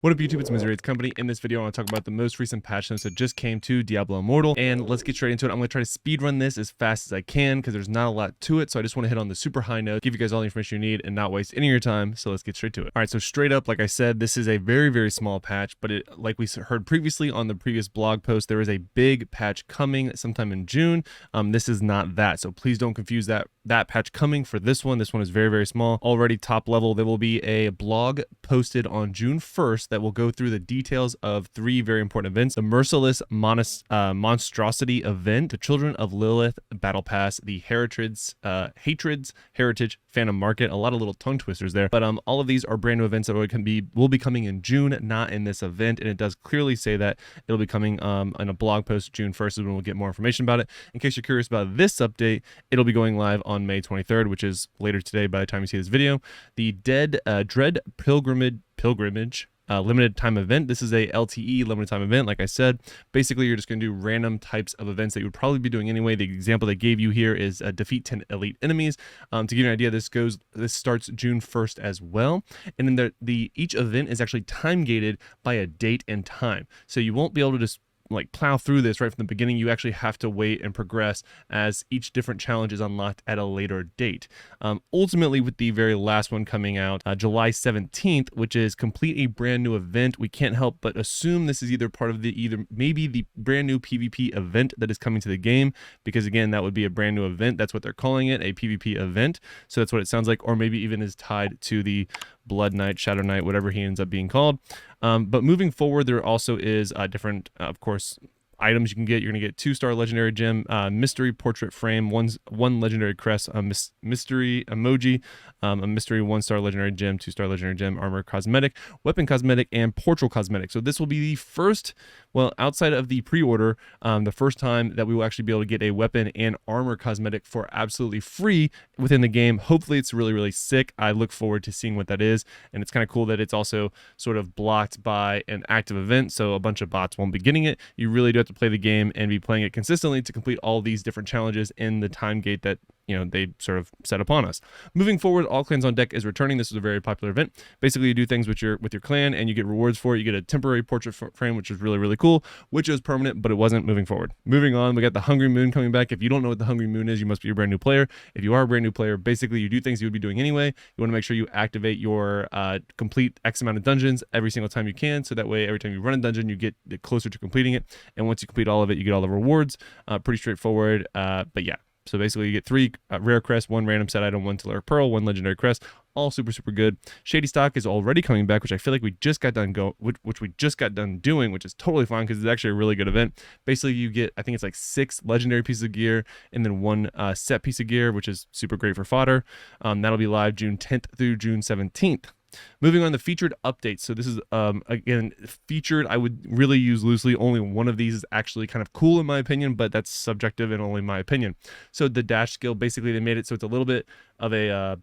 What up YouTube, it's Misery, it's Company. In this video, I want to talk about the most recent patch notes that just came to Diablo Immortal, and let's get straight into it. I'm going to try to speed run this as fast as I can because there's not a lot to it, so I just want to hit on the super high note, give you guys all the information you need, and not waste any of your time, so let's get straight to it. Alright, so straight up, like I said, this is a very, very small patch, but like we heard previously on the previous blog post, there is a big patch coming sometime in June. This is not that, so please don't confuse that patch coming for this one. This one is very, very small. Already top level, there will be a blog posted on June 1st that will go through the details of three very important events: the Merciless Monstrosity event, the Children of Lilith Battle Pass, the Heritage Phantom Market. A lot of little tongue twisters there, but all of these are brand new events that will be coming in June, not in this event, and it does clearly say that it'll be coming in a blog post. June 1st is when we'll get more information about it. In case you're curious about this update, it'll be going live on May 23rd, which is later today by the time you see this video. The Dread Pilgrimage limited time event. This is a LTE limited time event. Like I said, basically you're just going to do random types of events that you would probably be doing anyway. The example they gave you here is defeat 10 elite enemies. To give you an idea, this starts June 1st as well, and then each event is actually time gated by a date and time, so you won't be able to just like plow through this right from the beginning. You actually have to wait and progress as each different challenge is unlocked at a later date. Ultimately, with the very last one coming out July 17th, which is complete a brand new event, we can't help but assume this is either part of maybe the brand new PvP event that is coming to the game, because again, that would be a brand new event. That's what they're calling it, a PvP event. So that's what it sounds like, or maybe even is tied to the Blood Knight, Shadow Knight, whatever he ends up being called. But moving forward, there also is different, of course, items you can get. You're going to get 2-star legendary gem, mystery portrait frame, one legendary crest, mystery emoji, a mystery 1-star legendary gem, 2-star legendary gem, armor cosmetic, weapon cosmetic, and portrait cosmetic. So this will be the first, well, outside of the pre-order, the first time that we will actually be able to get a weapon and armor cosmetic for absolutely free within the game. Hopefully it's really, really sick. I look forward to seeing what that is, and it's kind of cool that it's also sort of blocked by an active event, so a bunch of bots won't be getting it. You really do have to play the game and be playing it consistently to complete all these different challenges in the time gate that they sort of set upon us. Moving forward, all clans on deck is returning. This is a very popular event. Basically, you do things with your clan and you get rewards for it. You get a temporary portrait frame, which is really, really cool, which is permanent, but it wasn't moving forward. Moving on, we got the Hungry Moon coming back. If you don't know what the Hungry Moon is, you must be a brand new player. If you are a brand new player, basically you do things you would be doing anyway. You want to make sure you activate your complete X amount of dungeons every single time you can, so that way every time you run a dungeon, you get closer to completing it. And once you complete all of it, you get all the rewards. Pretty straightforward, but yeah. So basically you get 3 rare crests, 1 random set item, 1 Telluric Pearl, 1 legendary crest, all super, super good. Shady Stock is already coming back, which I feel like we just got done doing, which is totally fine because it's actually a really good event. Basically you get, I think it's like 6 legendary pieces of gear and then 1 set piece of gear, which is super great for fodder. That'll be live June 10th through June 17th. Moving on to featured updates. So this is, again, featured, I would really use loosely. Only one of these is actually kind of cool in my opinion, but that's subjective and only my opinion. So the dash skill, basically they made it so it's a little bit of a,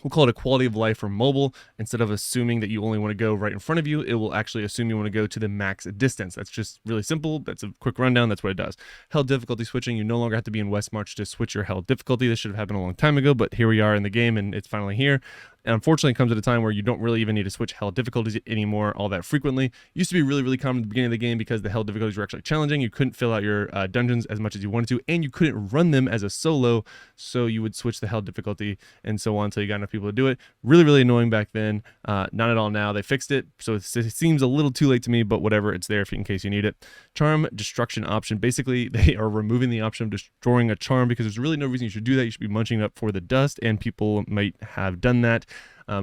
we'll call it a quality of life for mobile. Instead of assuming that you only want to go right in front of you, it will actually assume you want to go to the max distance. That's just really simple. That's a quick rundown. That's what it does. Hell difficulty switching. You no longer have to be in West March to switch your hell difficulty. This should have happened a long time ago, but here we are in the game and it's finally here. And unfortunately, it comes at a time where you don't really even need to switch hell difficulties anymore all that frequently. It used to be really, really common at the beginning of the game because the hell difficulties were actually challenging. You couldn't fill out your dungeons as much as you wanted to, and you couldn't run them as a solo, so you would switch the hell difficulty and so on until you got enough people to do it. Really, really annoying back then. Not at all now. They fixed it, so it seems a little too late to me, but whatever, it's there in case you need it. Charm destruction option. Basically, they are removing the option of destroying a charm because there's really no reason you should do that. You should be munching up for the dust, and people might have done that.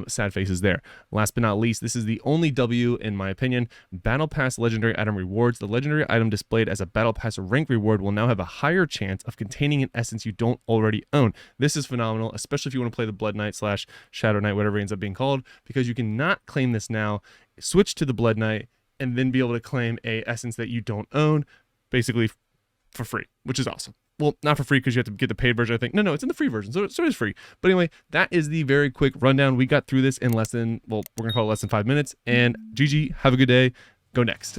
Sad faces there. Last but not least, this is the only W in my opinion. Battle Pass legendary item rewards. The legendary item displayed as a Battle Pass rank reward will now have a higher chance of containing an essence you don't already own. This is phenomenal, especially if you want to play the Blood Knight / Shadow Knight, whatever it ends up being called, because you cannot claim this now, switch to the Blood Knight, and then be able to claim a essence that you don't own, basically for free, which is awesome. Well, not for free because you have to get the paid version, I think. No, it's in the free version, so it's free. But anyway, that is the very quick rundown. We got through this in less than, well, we're going to call it less than 5 minutes. And GG, have a good day. Go next.